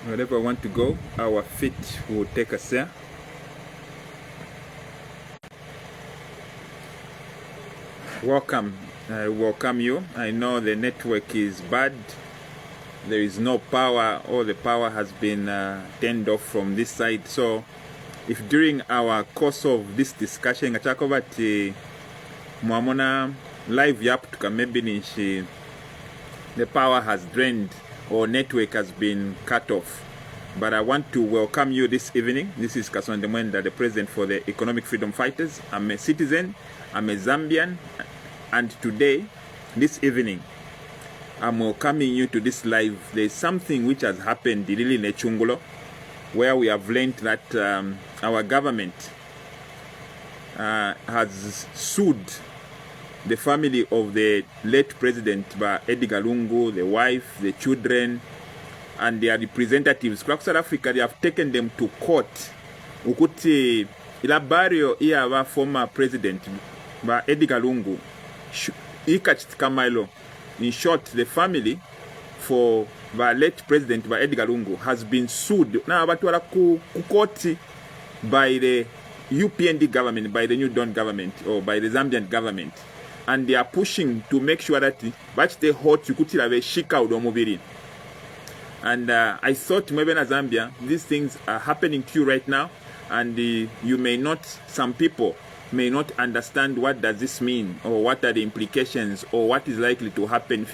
Wherever we want to go, our feet will take us there. Welcome. I welcome you. I know the network is bad. There is no power. All the power has been turned off from this side. So if during our course of this discussion the live yap the power has drained or network has been cut off, but I want to welcome you this evening. This is Kasonde Mwenda, the president for the Economic Freedom Fighters. I'm a citizen, I'm a Zambian, and today, this evening, I'm welcoming you to this live. There's something which has happened really in Echungulo, where we have learned that our government has sued the family of the late president Edgar Lungu, the wife, the children, and their representatives. South Africa, they have taken them to court. Ukuti ilabario iya former president Edgar Lungu ikachitikamaylo. In short, the family for the late president Edgar Lungu has been sued. Now, batwala ku court by the UPND government, by the New Dawn government, or by the Zambian government. And they are pushing to make sure that they hot yukutira ve shika udomubiri. And I thought maybe in Zambia, these things are happening to you right now, and you may not, some people may not understand what does this mean, or what are the implications, or what is likely to happen.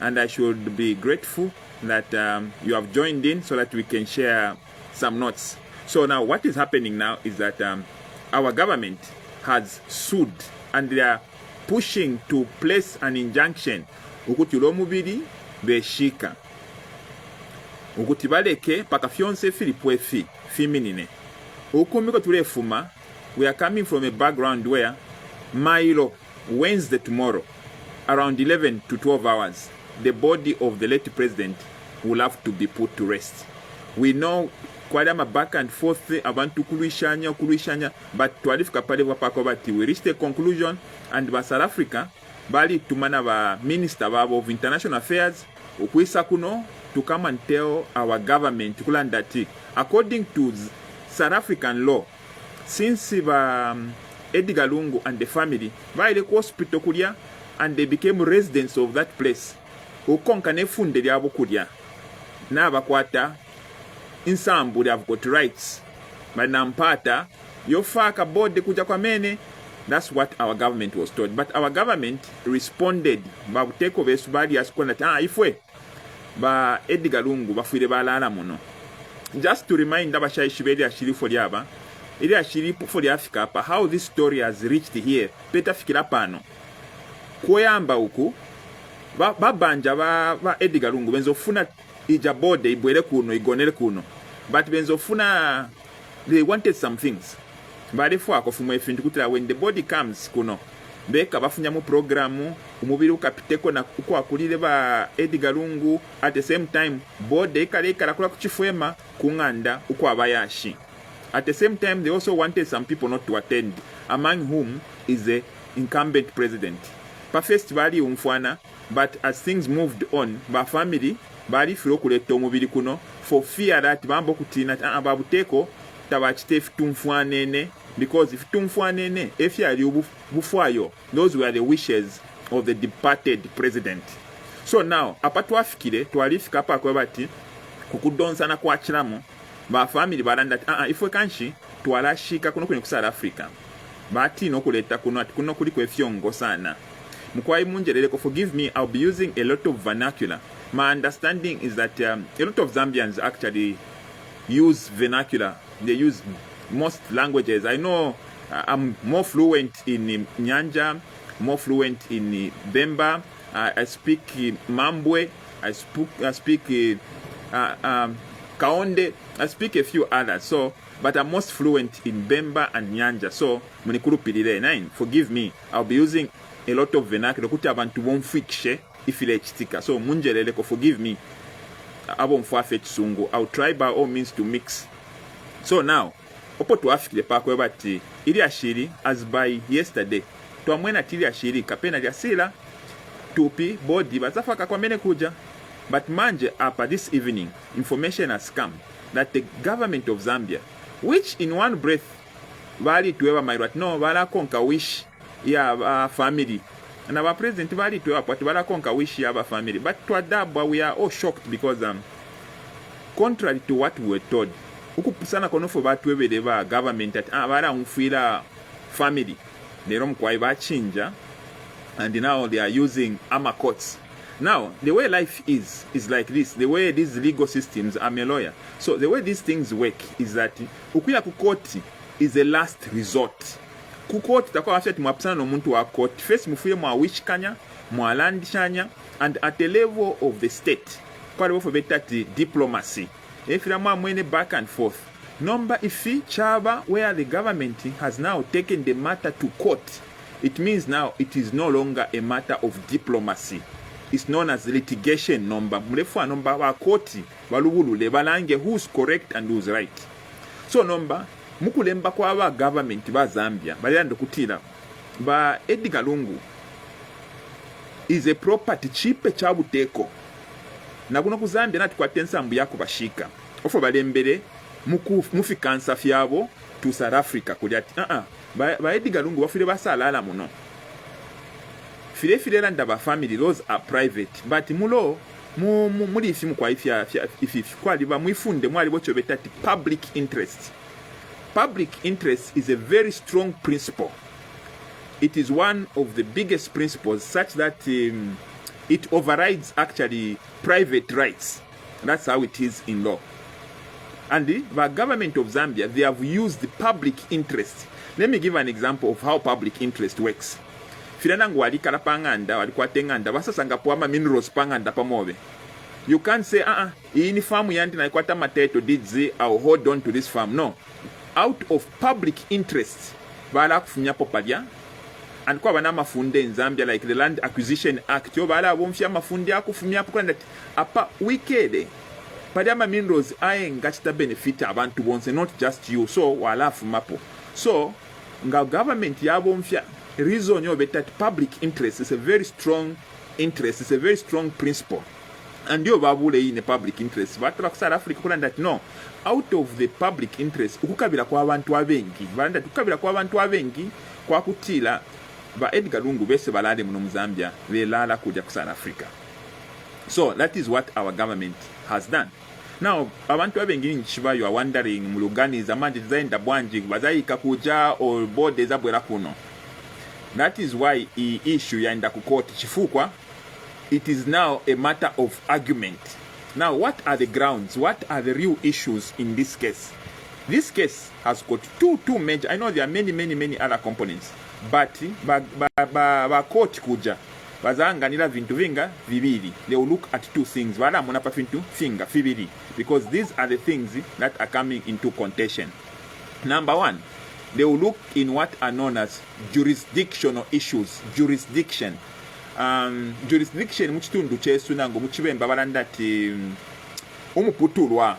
And I should be grateful that you have joined in so that we can share some notes. So now what is happening now is that our government has sued, and they are pushing to place an injunction ukuti ulomubiri beshika ukuti baleke paka fyonse filipwefi fiminine ukumiko tulefuma. We are coming from a background where Mailo, Wednesday tomorrow around 11 to 12 hours the body of the late president will have to be put to rest. We know kwadama back and forth abantu kulishanya, but twalifika pale wapako bati we reached a conclusion, and ba South Africa bali tumana ba minister of international affairs ukwisa kuno to come and tell our government kulandati according to South African law, since Edgar Lungu and the family baile ku hospital kulia and they became residents of that place, ukonka nefunde lyabo kulia na bakwata insambu, they have got rights. But nampata yofaka bode kuja kwa mene. That's what our government was told. But our government responded ba uteko besubali asukona ifwe ba Edgar Lungu bafuire balala muno. Just to remind abashayishi beli ashiri for yaba, ili ashiri for Africa pa how this story has reached here. Peta fikira pano kuyamba uku babanja ba Edgar Lungu benzofuna ijabode ibwele kuno igonele kuno, but benzofuna they wanted some things. But if when the body comes kuno beka bafunya mu programu umubiri ukapiteko na uko akulile ba Edgar Lungu, at the same time bode kale kala kuchifwema kunganda uko abayashi. At the same time they also wanted some people not to attend, among whom is the incumbent president. Pa festival umfwana, but as things moved on ba family bali filo kuleta omubiri kuno for fear that bambo kutina ababuteko tabachite fitumfwanene, because if tumfwanene if yali bufwayo, those were the wishes of the departed president. So now apatwafikire twalifika pa kwa bati kukudonsana kwa chiramu ba family baranda ifwe kanshi twalashika kuno kwenye South Africa bati no kuleta kuno kuliko efyongo sana mkwai munjeleleko. Forgive me, I'll be using a lot of vernacular. My understanding is that a lot of Zambians actually use vernacular. They use most languages. I know I'm more fluent in Nyanja, more fluent in Bemba. I speak Mambwe. I speak Kaonde. I speak a few others. So, but I'm most fluent in Bemba and Nyanja. So, forgive me. I'll be using a lot of vernacular. Kuti abantu bomfikshe ifile chitika. So munjeleleko, forgive me. I'll try by all means to mix. So now, opo tuafikile pakwe bati ili ashiri as by yesterday. Tuamwena tili ashiri kapena jasila tupi body bazafaka kwa mene kuja. But manje, up this evening, information has come that the government of Zambia, which in one breath, bali tuwewa mairat, no, bala konka wish ya family. And our president bali tuwewa pati bala konka wish ya family. But to adabwa, we are all shocked because contrary to what we were told, uku sana konofo batuwewe deva government at bala unfila family. Nerom kwa iba chinja, and now they are using armor courts. Now, the way life is like this. The way these legal systems, I'm a lawyer. So the way these things work is that ukuya kukoti is a last resort. Kukoti takwa after mwapsana no muntu wa court. First mufuye mwa wishkanya, mwa landishanya, and at the level of the state, kwa level for better diplomacy. If you are mwene back and forth. Number ifi chaba where the government has now taken the matter to court. It means now it is no longer a matter of diplomacy. It's known as litigation number. Mrefu number wa koti walugulu lebalange who's correct and who's right. So number mukulemba kwa wa government ba Zambia balando kutila ba Edgar Lungu is a property chipe chabu teko. Na kuno ku Zambia nati kwa tensambu yako bashika. Ofo balembere mufikansa fyabo to South Africa kulyati ba Edgar Lungu bafire basalala muno. File landa ba family, those are private, but mulo muri ifimu kwa ifi kwa liba muifunde mwali bocho betati public interest. Public interest is a very strong principle. It is one of the biggest principles such that it overrides actually private rights. That's how it is in law. And the government of Zambia, they have used the public interest. Let me give an example of how public interest works. Filanangu walikala panganda, walikuwa tenganda, basa sangapuama minerals panganda pamobe. You can't say, hii ni farm yanti na ikwata mateto didzi, I'll hold on to this farm. No. Out of public interest, bala kufunya popadia, and kwa wana mafunde in Zambia, like the Land Acquisition Act, yo bala wumfia mafunde ya kufumia pukanda, apa wikede. Padiama minerals aye ngachita benefit abantu bonse, not just you. So, wala fumapo. So, nga government ya wumfia, reason you that public interest is a very strong interest, it's a very strong principle. And you babule in a public interest. But South Africa that no, out of the public interest, ukukabila kwa abantu abengi. Balanda tukabila kwa abantu abengi kwa kutila ba Edgar Lungu bese balade mu Zambia belala kuja ku South Africa. So that is what our government has done. Now, abantu abengi nchiba you are wondering mulugani zamanje zaenda bwanji bazayika kuja or bode zabwera kuno. That is why the issue yaenda ku court chifukwa. It is now a matter of argument. Now, what are the grounds? What are the real issues in this case? This case has got two major. I know there are many other components, but ba court kuja bazanganira vintu vinga vibili. They will look at two things. Wala munapa vintu finga vibili, because these are the things that are coming into contention. Number one, they will look in what are known as jurisdictional issues. Jurisdiction. Jurisdiction muchitundu chesu nango muchibemba balanda ti umuputulwa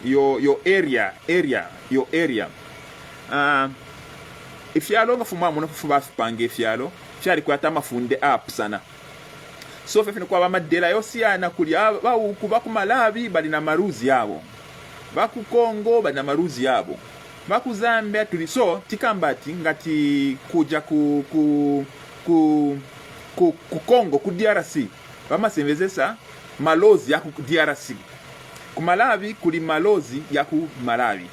your area ifyalo ngafuma muno kufuba fipange ifyalo fyali kwata mafunde up sana. So fefe kwa bamadela yosiana kuli ba ku Malawi bali na maruzi yabo, ba ku Kongo bali na maruzi yabo, ba ku Zambia tuli. So tikambati ngati kuja ku Congo, ku DRC bamasemvezesa malozi ya ku DRC, ku Malawi kuli malozi ya ku Malawi.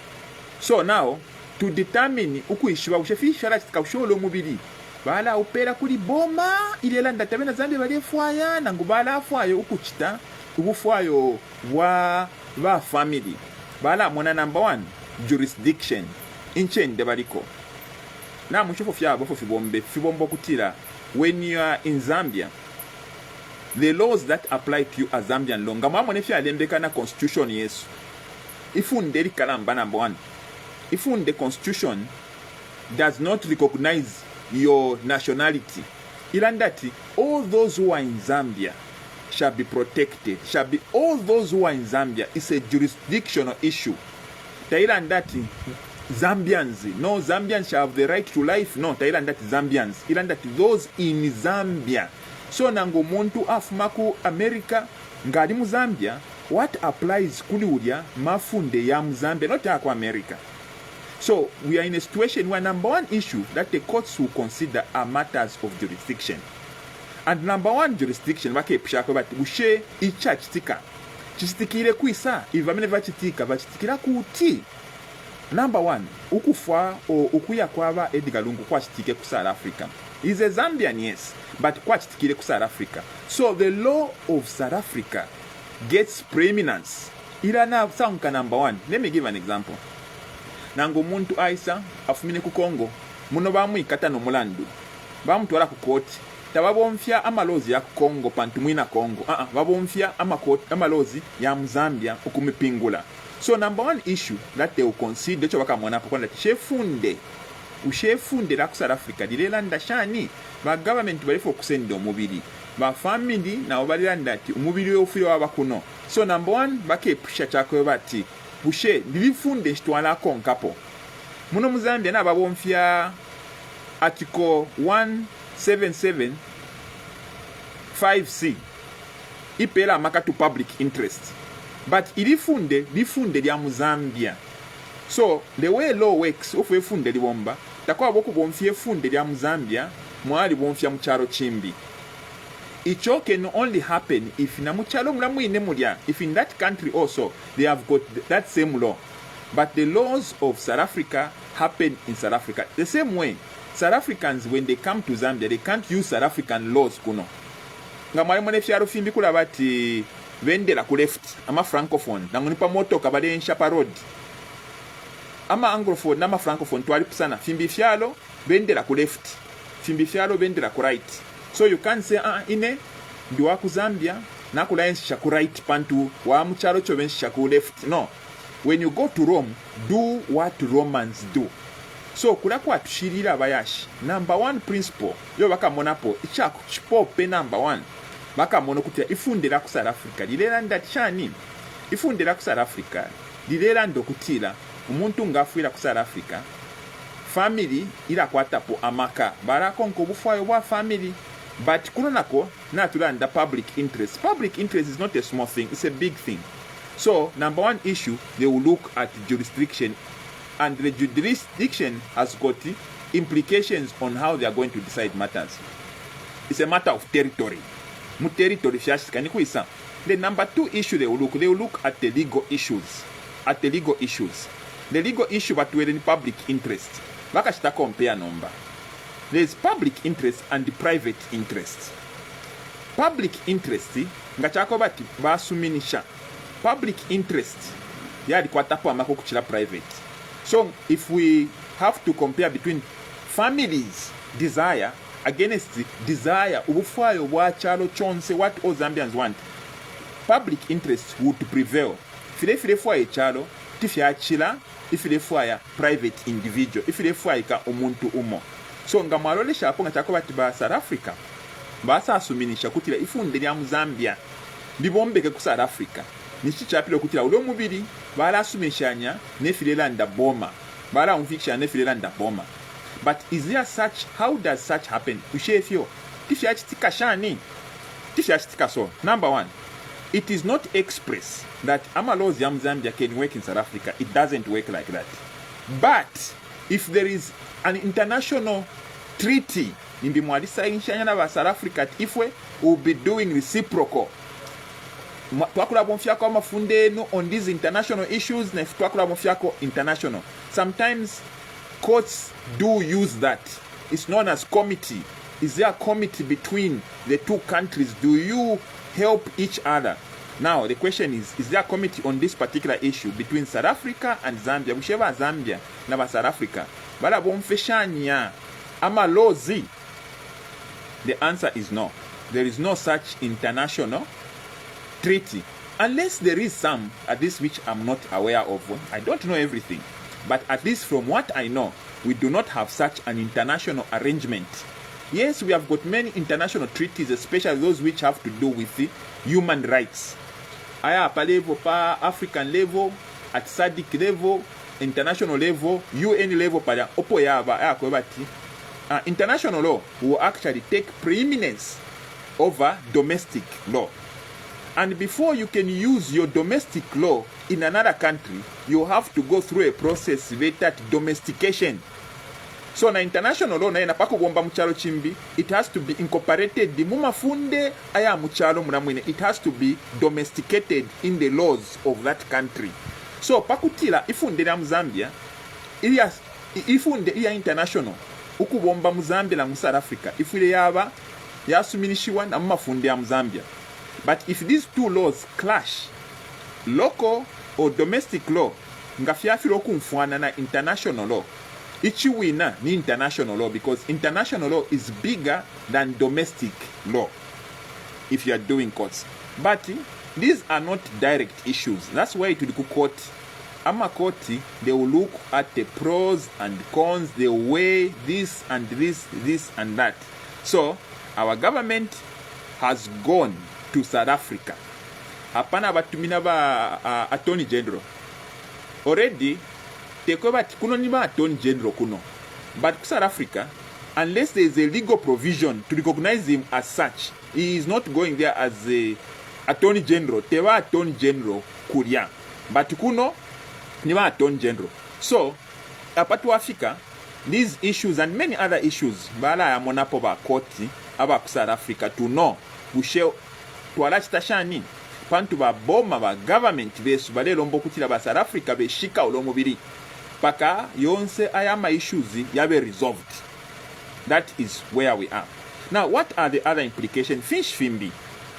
So now to determine ukuishiwa ushefisha la tikausholo mubili bala opera kuli boma ilela ndatabena Zambia bali fwaya nangu bala afwayo ukuchita ubufwayo wa family bala mwana. Number one, jurisdiction inchende baliko na mushofo fyabo fibombo kutila. When you are in Zambia, the laws that apply to you as Zambian law, ngamamo nefya alembeka na constitution yesu. Ifunde likalamba number one. Ifunde constitution does not recognize your nationality. Ilandati, all those who are in Zambia shall be protected. All those who are in Zambia is a jurisdictional issue. Ilandati, Zambians, no, Zambians shall have the right to life. No, Thailand Zambians. Those in Zambia. So nango muntu afumaku America ng'ali mu Zambia, what applies kuliulya mafunde ya mu Zambia, not ya ku America. So we are in a situation where number one issue that the courts will consider are matters of jurisdiction. And number one jurisdiction bakepshako bati bushe icha chitika. Chitikire kuisa ivamene vachitika vachitikira kuti. Number one, ukufa o ukuya kwaba Edgar Lungu kwa chitike ku South Africa. He's a Zambian, yes, but kwa chitikire ku South Africa. So the law of South Africa gets preeminence. Ilana sanka number one. Let me give an example. Nango muntu aisa afumine ku Congo. Muno bamwikata no mulandu. Bamutwala ku court. Tababomfya amalozi ya Congo pantumwina Congo. Babomfya amalozi ya Mzambia okumipingula. So number one issue that they will consider cho bakamona po kwanda ushefunde la ku South Africa dilelanda shani ba government bali fokusende omubiri ba family na obaliranda ati omubiri ofiro abakuno. So number one bakepusha chako bati bushe dilifunde shitwala konkapo. Muno Mzambia na babomfya article 177 5C ipela maka to public interest, but ilifunde lya Mzambia. So the way law works, ofu efunde libomba takwa boku bomfye funde lya Mzambia mwali bomfya mucharo chimbi. Icho can only happen if na muchalo mulamu ine mulya, if in that country also they have got that same law. But the laws of South Africa happen in South Africa the same way. South Africans, when they come to Zambia, they can't use South African laws kuno. Nga mwali mwene fyaro fimbi kula bati vendela ku left ama francophone nangunipa moto kabale nshapa road ama anglophone nama francophone twali kusana fimbi fyalo vendela ku left, fimbi fyalo vendela ku right. So you can't say ine ndi wa ku Zambia na kula ensha ku right pantu wa muchalo cho bensha ku left. No, when you go to Rome, do what Romans do. So kula kwa tushirira abayashi number one principle yo bakamonapo ichako chipope number one bakamono kutia ifundira ku South Africa lilelanda chani ifundira ku South Africa lilelanda okutira umuntu ngafuira ku South Africa family ila kwatapo amaka barakonko bufwayo bwa family, but kuno nako natulanda public interest. Public interest is not a small thing, it's a big thing. So number one issue, they will look at jurisdiction, and the jurisdiction has got implications on how they are going to decide matters. It's a matter of territory. Mu territory fyashikani kuisa. The number two issue they will look at the legal issues. At the legal issues. The legal issue but we're in public interest. Bakashita compare number. There is public interest and the private interest. Public interest ngachako bati basuminisha. Public interest yadi kwatapo amako kuchila private. So if we have to compare between families' desire against the desire ubufwayo wa chalo chonse, what all Zambians want, public interest would prevail. File fwa chalo tifya chila ifile fwa private individual ifile fwa ka omuntu umo. So ngamalole shapo ngachako bati ba South Africa basa asuminisha kutila ifunde lya Zambia libombeke ku South Africa nichichapilo kutila ulo mubiri bala asumishanya nefilelanda boma bala umfikisha nefilelanda boma. But is there such, how does such happen? Ushefyo tifyachitika shani tifyachitika. So number one, it is not express that amalozi ya Zambia can work in South Africa. It doesn't work like that. But if there is an international treaty nimbi mwadisa inshanya na South Africa, if we will be doing reciprocal twakula bonfyako amafunde no on these international issues na twakula bonfyako international. Sometimes courts do use that. It's known as committee. Is there a committee between the two countries? Do you help each other? Now the question is there a committee on this particular issue between South Africa and Zambia? Whichever Zambia na South Africa bala bonfeshanya amalozi. The answer is no. There is no such international treaty, unless there is some, at least which I'm not aware of. I don't know everything, but at least from what I know, we do not have such an international arrangement. Yes, we have got many international treaties, especially those which have to do with the human rights. Aya pa level, pa African level, at SADC level, international level, UN level, pa ya opo yaba aya kwebati. International law will actually take preeminence over domestic law. And before you can use your domestic law in another country, you have to go through a process that domestication. So na international law na inapako gomba mchalo chimbi, it has to be incorporated. Di mumafunde aya mchalo munamwine, it has to be domesticated in the laws of that country. So pakutila ifunde na Mzambia, ifunde iya international, ukubomba Mzambia la South Africa, ifule yaba yasuminishiwa na mumafunde ya Mzambia. But if these two laws clash, local or domestic law, ngafyafiro kumfuana na international law. Ichi wina ni international law, because international law is bigger than domestic law if you are doing courts. But these are not direct issues. That's why to the court, court, they will look at the pros and cons, they weigh this and this and that. So our government has gone to South Africa. Hapana batumina ba Attorney General. Already kuno ni ba Attorney General kuno. But South Africa, unless there is a legal provision to recognize him as such, he is not going there as a Attorney General. Tewa Attorney General kuria. But kuno ni ba Attorney General. So, apatu Africa, these issues and many other issues bala ya monapo ba koti aba South Africa to know ushe twala chitashani pantu ba boma ba government besu bale lombo kutila ba South Africa be shika olomubiri paka yonse ayama issues yabe resolved. That is where we are. Now, what are the other implications? Fish fimbi.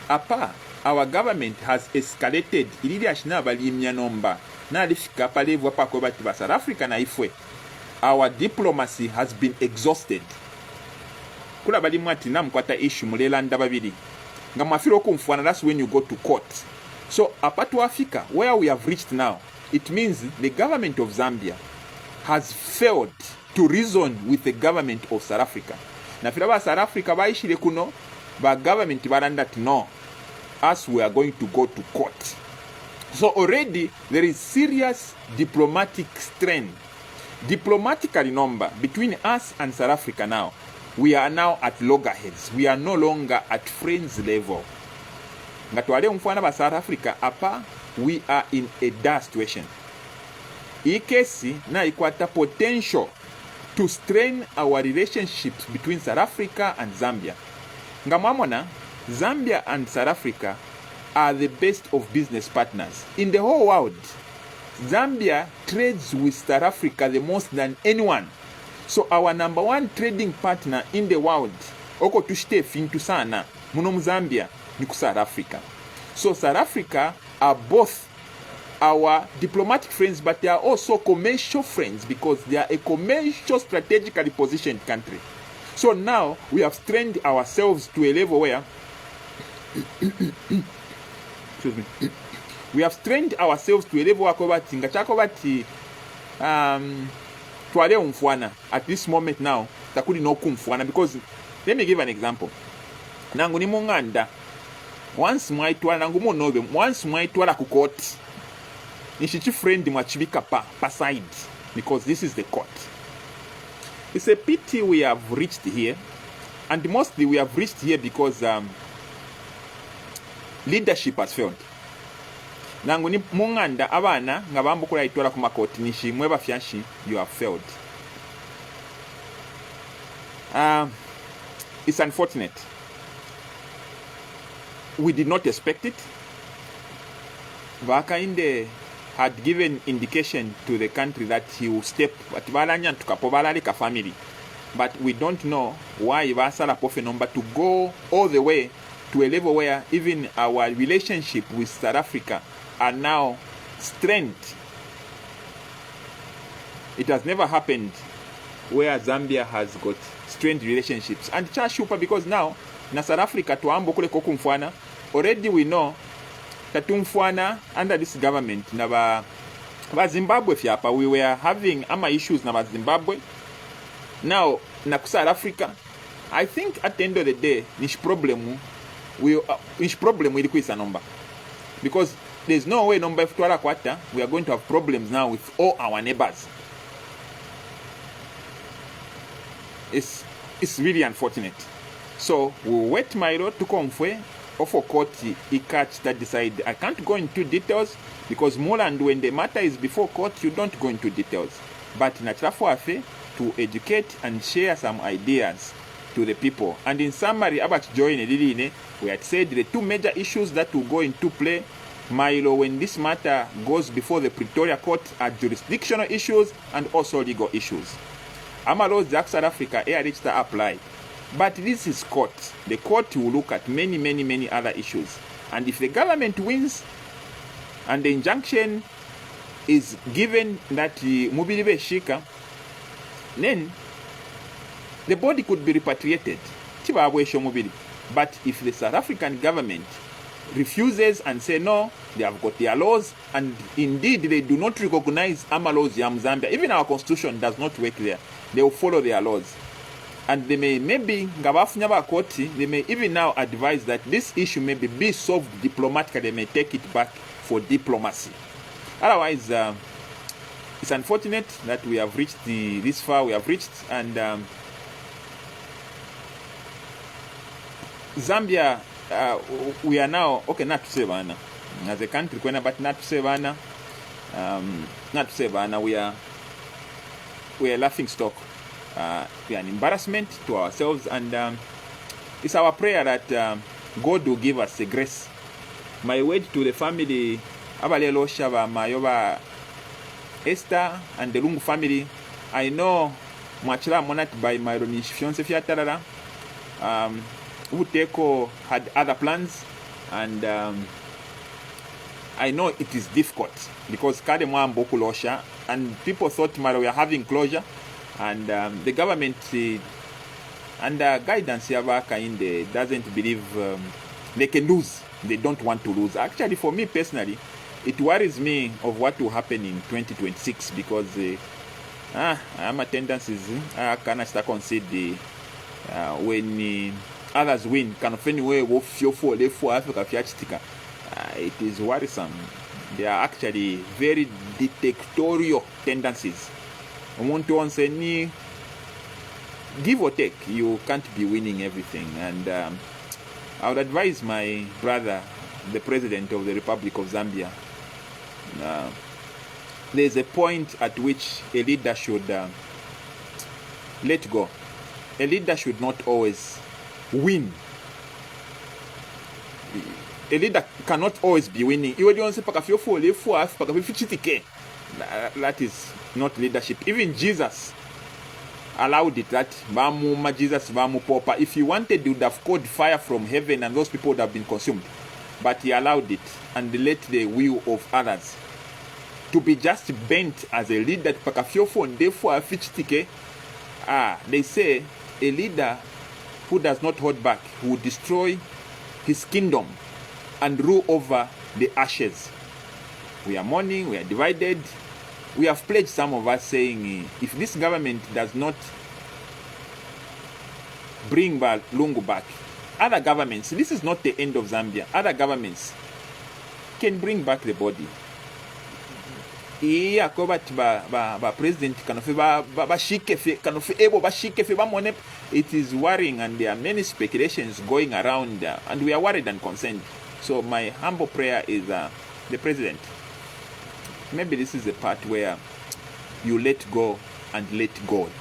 Apa, our government has escalated ilili ashina balimya nomba na alifika pale wapa kwa bati ba South Africa na ifwe. Our diplomacy has been exhausted. Kula balimu ati na mkwata issue mulela ndababili. Ngamafiro kumfuana, that's when you go to court. So, apatu Africa, where we have reached now, it means the government of Zambia has failed to reason with the government of South Africa. Na filaba South Africa baishile kuno, ba government baranda no, us we are going to go to court. So already there is serious diplomatic strain. Diplomatically number between us and South Africa now. We are now at loggerheads. We are no longer at friends level. Ngatwale mfwana ba South Africa apa, we are in a dire situation. Hii kesi na ikwata potential to strain our relationships between South Africa and Zambia. Ngamwamona, Zambia and South Africa are the best of business partners. In the whole world, Zambia trades with South Africa the most than anyone. So our number one trading partner in the world, oko tushite fintu sana, muno Zambia, ni ku South Africa. So South Africa are both our diplomatic friends, but they are also commercial friends because they are a commercial strategically positioned country. So now we have strained ourselves to a level where excuse me. We have strained ourselves to a level where twale umfwana at this moment now takuli no kumfwana, because let me give an example. Nangu ni munganda once mwaitwala nangu monobe once mwaitwala ku court nishichi friend mwachibika pa side, because this is the court. It's a pity we have reached here, and mostly we have reached here because leadership has failed. Nangu ni munganda abana ngabambo kula itwala ku makoti nishi mweba fyanshi, you have failed. It's unfortunate. We did not expect it. Vakainde had given indication to the country that he will step at Valanya to Kapovalalika family. But we don't know why Vasala Pofe number to go all the way to a level where even our relationship with South Africa are now strained. It has never happened where Zambia has got strained relationships. And Chashupa, because now na South Africa to ambo kule kokumfwana, already we know Tatumfwana under this government na ba Zimbabwe fiapa, we were having issues na ba Zimbabwe. Now na South Africa, I think at the end of the day nish problem ilikuwa number, because there's no way number ifutwala kwata we are going to have problems now with all our neighbors. It's really unfortunate. So we wait my road to comfwe offer court catch that decide. I can't go into details because Moreland, when the matter is before court, you don't go into details. But in a Afe, to educate and share some ideas to the people. And in summary, about join we had said the two major issues that will go into play, Milo, when this matter goes before the Territorial court, are jurisdictional issues and also legal issues. Amalo's Jack South Africa air register applied. But this is court. The court will look at many other issues. And if the government wins and the injunction is given that Mubiribe Shika, then the body could be repatriated. But if the South African government refuses and say no, they have got their laws, and indeed they do not recognize Amalo's Yam Zambia, even our constitution does not work there, they will follow their laws. And they may they may even now advise that this issue may be solved diplomatically. They may take it back for diplomacy. Otherwise, it's unfortunate that we have reached this far we have reached, and Zambia, we are now, okay, not to say Vana, as a country, but not to say Vana, we are a laughing stock. We are an embarrassment to ourselves, and it's our prayer that God will give us the grace. My word to the family, Abalelo Shava, Mayoba, Esther, and the Lungu family, I know Machila Monat by my fiancé Fiatarara, Uteko had other plans, and I know it is difficult because Kademwa Mbokulosha, and people thought we are having closure, and the government under guidance Yavaka doesn't believe they can lose. They don't want to lose. Actually, for me personally, it worries me of what will happen in 2026 because my tendencies can start concede when others win. Anyway, it is worrisome. They are actually very dictatorial tendencies. Give or take, you can't be winning everything. And I would advise my brother, the President of the Republic of Zambia, there's a point at which a leader should let go. A leader should not always win. A leader cannot always be winning. That is not leadership. Even Jesus allowed it, that Jesus Popa. If he wanted, he would have called fire from heaven and those people would have been consumed. But he allowed it and let the will of others to be just bent as a leader. They say a leader who does not hold back will destroy his kingdom and rule over the ashes. We are mourning, we are divided. We have pledged, some of us, saying if this government does not bring back Lungu back, other governments, this is not the end of Zambia, other governments can bring back the body. President it is worrying, and there are many speculations going around, and we are worried and concerned. So my humble prayer is the president, maybe this is the part where you let go and let God,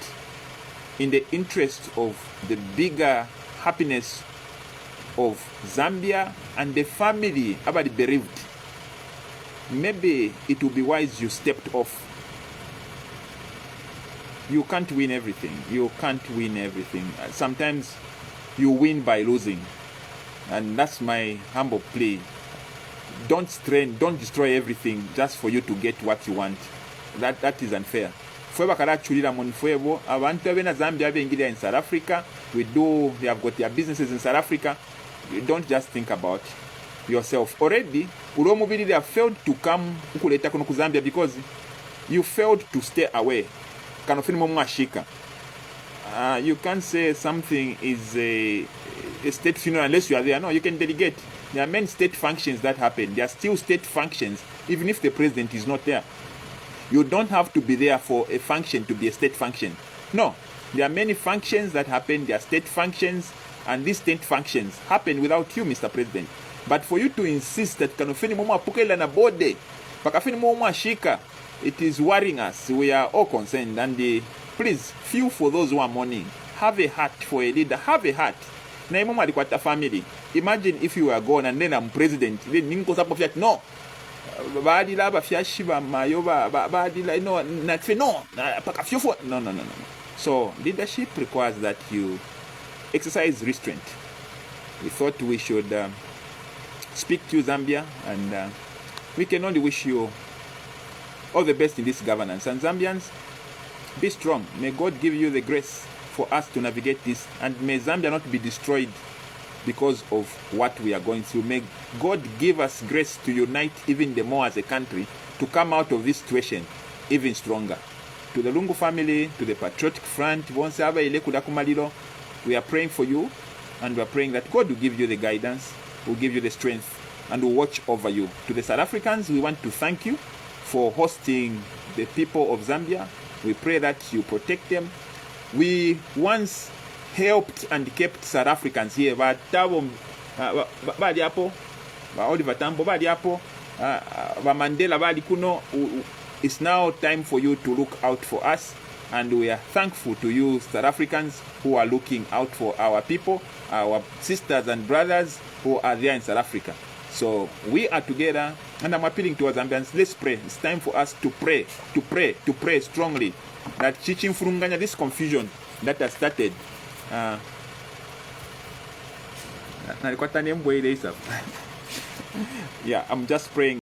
in the interest of the bigger happiness of Zambia and the family about the bereaved. Maybe it will be wise you stepped off. You can't win everything. You can't win everything. Sometimes you win by losing. And that's my humble plea. Don't strain, don't destroy everything just for you to get what you want. That is unfair. Zambia in South Africa. They have got their businesses in South Africa. You don't just think about yourself. Already, they have failed to come to Zambia because you failed to stay away. You can't say something is a state funeral unless you are there. No, you can delegate. There are many state functions that happen. There are still state functions even if the president is not there. You don't have to be there for a function to be a state function. No, there are many functions that happen. There are state functions, And these tent functions happen without you, Mr. President. But for you to insist that kanofini momo apukela na bode, pakafini momo ashika, it is worrying us. We are all concerned. And please, feel for those who are mourning. Have a heart for a leader. Have a heart. Na momo alikwata family. Imagine if you were gone and then I'm president. Then ninko sapo fiat no. Baadi la ba fiashiba mayoba baadi la no natfe no pakafyofo no. So leadership requires that you exercise restraint. We thought we should speak to Zambia, and we can only wish you all the best in this governance. And Zambians, be strong. May God give you the grace for us to navigate this, and may Zambia not be destroyed because of what we are going through. May God give us grace to unite even the more as a country to come out of this situation even stronger. To the Lungu family, to the Patriotic Front, we are praying for you, and we are praying that God will give you the guidance, will give you the strength, and will watch over you. To the South Africans, we want to thank you for hosting the people of Zambia. We pray that you protect them. We once helped and kept South Africans here, but Oliver Tambo, Mandela, Kuno. It's now time for you to look out for us, and we are thankful to you, South Africans, who are looking out for our people, our sisters and brothers who are there in South Africa. So we are together, and I'm appealing to our Zambians. Let's pray. It's time for us to pray strongly that Chichin Furunganya, this confusion that has started. Yeah, I'm just praying.